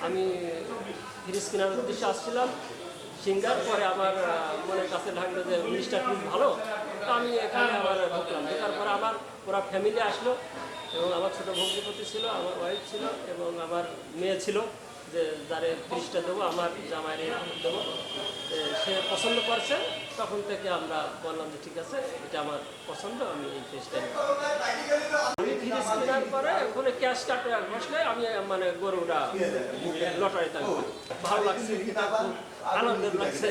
আমি ফ্রিজ কেনার উদ্দেশ্যে আসছিলাম সিঙ্গার, পরে আমার মনের কাছে লাগলো যে জিনিসটা খুব ভালো, তো আমি এখানে আবার ঢুকলাম। ঢোকার পরে আমার পুরো ফ্যামিলি আসলো এবং আমার ছোটো ভগ্নিপতি ছিল, আমার ওয়াইফ ছিল এবং আমার মেয়ে ছিল, যে যারে ফ্রিজটা দেবো আমার জামাইরে দেবো। সে পছন্দ করছে, তখন থেকে আমরা বললাম যে ঠিক আছে, এটা আমার পছন্দ, আমি এই ফ্রিজটা নেব। আমি ফ্রিজ কেনার পরে ওখানে ক্যাশ কাটে বসলে আমি মানে গরুটা লটারিতে ভালো লাগছে, আনন্দের লাগছে।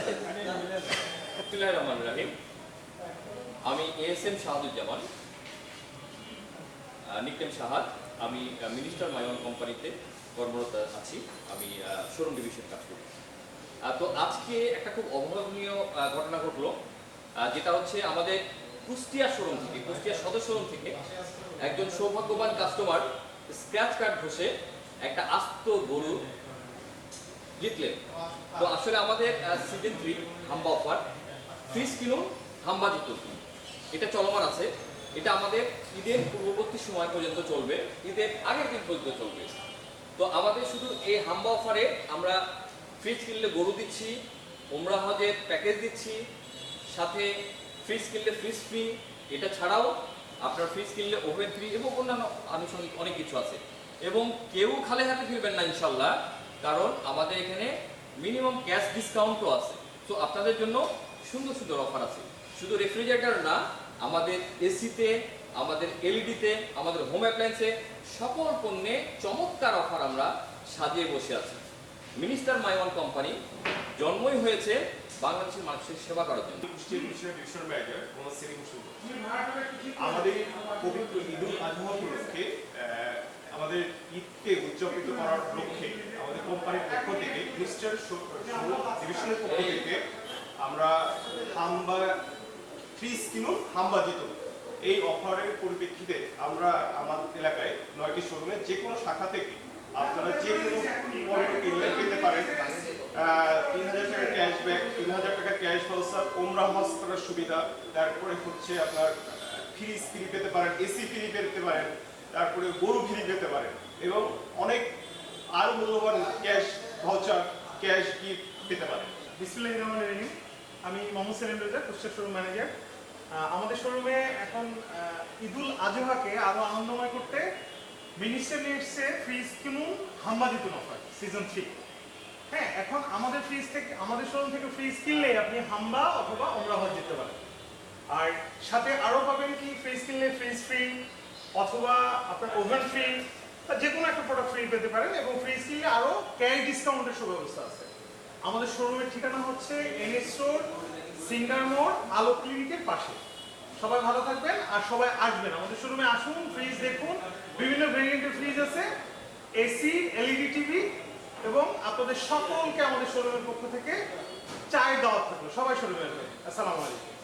আমি ASM শাহাদুজ্জামান, নিকনেম শাহাদ। আমি মিনিস্টার মাইওয়ান কোম্পানিতে কর্মরত আছি। আমি শোরুম ডিভিশন কাজ করি। তো আজকে একটা খুব অভাবনীয় ঘটনা ঘটলো, যেটা হচ্ছে আমাদের কুষ্টিয়া শোরুম থেকে, কুষ্টিয়া সদর শোরুম থেকে একজন সৌভাগ্যবান কাস্টমার স্ক্র্যাচ কার্ড ঘষে একটা আস্ত গরু জিতলেন। তো আসলে আমাদের সিজন 3 হাম্বা অফার, ফ্রিজ কিনুন হাম্বা জিতুন, এটা চলমান আছে। এটা আমাদের ঈদের পূর্ববর্তী সময় পর্যন্ত চলবে, ঈদের আগের দিন পর্যন্ত চলবে। তো আমাদের শুধু এই হাম্বা অফারে আমরা ফ্রিজ কিনলে গরু দিচ্ছি, ওমরা হজের প্যাকেজ দিচ্ছি, সাথে ফ্রিজ কিনলে ফ্রিজ ফ্রি। এটা ছাড়াও আপনার ফ্রিজ কিনলে ওভেন ফ্রি এবং অন্যান্য আনুষঙ্গিক অনেক কিছু আছে। এবং কেউ খালি হাতে ফিরবেন না ইনশাল্লাহ, কারণ আমাদের এখানে মিনিমাম ক্যাশ ডিসকাউন্টও আছে। তো আপনাদের জন্য সুন্দর সুন্দর অফার আছে। শুধু রেফ্রিজারেটর না, আমাদের এসিতে, আমাদের এলইডিতে, আমাদের হোম অ্যাপ্লায়েন্সে সকল পণ্যে চমৎকার অফার আমরা সাজিয়ে বসে আছি। মিনিস্টার মাইওয়ান কোম্পানি জন্মই হয়েছে বাংলাদেশের মানুষের সেবা করার জন্য। আমাদের পবিত্র ঈদুল আজহা উপলক্ষে আমাদের ঈদকে উদযাপিত করার লক্ষ্যে আমাদের কোম্পানির পক্ষ থেকে মিনিস্টার ডিভিশনের পক্ষ থেকে আমরা হাম্বা ফ্রিজ কিনুন হাম্বা জিতুন এই অফারের পরিপ্রেক্ষিতে আমরা আমাদের এলাকায় 9টি শোরুমে যে কোনো শাখা থেকে আপনারা যে কোনো পণ্য কিনলে পেতে পারেন 3000 টাকা ক্যাশব্যাক, 3000 টাকা ক্যাশ ভাউচার, ওমরা হজ করার সুবিধা, তারপরে হচ্ছে আপনার ফ্রিজ ফ্রি পেতে পারেন, এসি ফ্রি পেতে পারেন, তারপরে গরু ফ্রি পেতে পারেন এবং অনেক আরো মূল্যবান ক্যাশ ভাউচার, ক্যাশ গিফট পেতে পারেন। বিসমিল্লাহির রহমানির রহিম। আমি মোহাম্মদ সেলিম রেজা, কুষ্টিয়া শোরুম ম্যানেজার। আমাদের শোরুমে এখন ঈদুল আজহাকে আরো আনন্দময় করতে মিনিস্টার নিয়ে ফ্রিজ কিনুন হাম্বা জিতুন অফার সিজন 3। হ্যাঁ, এখন আমাদের ফ্রিজ থেকে, আমাদের শোরুম থেকে ফ্রিজ কিনলে আপনি হাম্বা অথবা ওমরা হজ জিততে পারেন। আর সাথে আরো পাবেন কি, ফ্রিজ কিনলে ফ্রিজ ফ্রি অথবা আপনার ওভেন ফ্রি, যে কোনো একটা প্রোডাক্ট ফ্রি পেতে পারেন এবং ফ্রিজ কিনলে আরো ক্যাশ ডিসকাউন্টের সুব্যবস্থা আছে। আমাদের শোরুমের ঠিকানা হচ্ছে NS রোড, সিঙ্গার মোড়, আলো ক্লিনিকের পাশে। সবাই ভালো থাকবেন আর সবাই আসবেন আমাদের শোরুমে, আসুন, ফ্রিজ দেখুন। বিভিন্ন ভেরিয়েন্টের ফ্রিজ আছে, এসি, এলইডি টিভি, এবং আপনাদের সকলকে আমাদের শোরুমের পক্ষ থেকে চায়ের দাওয়াত থাকলো। সবাই শোরুমে আসবেন। আসসালামু আলাইকুম।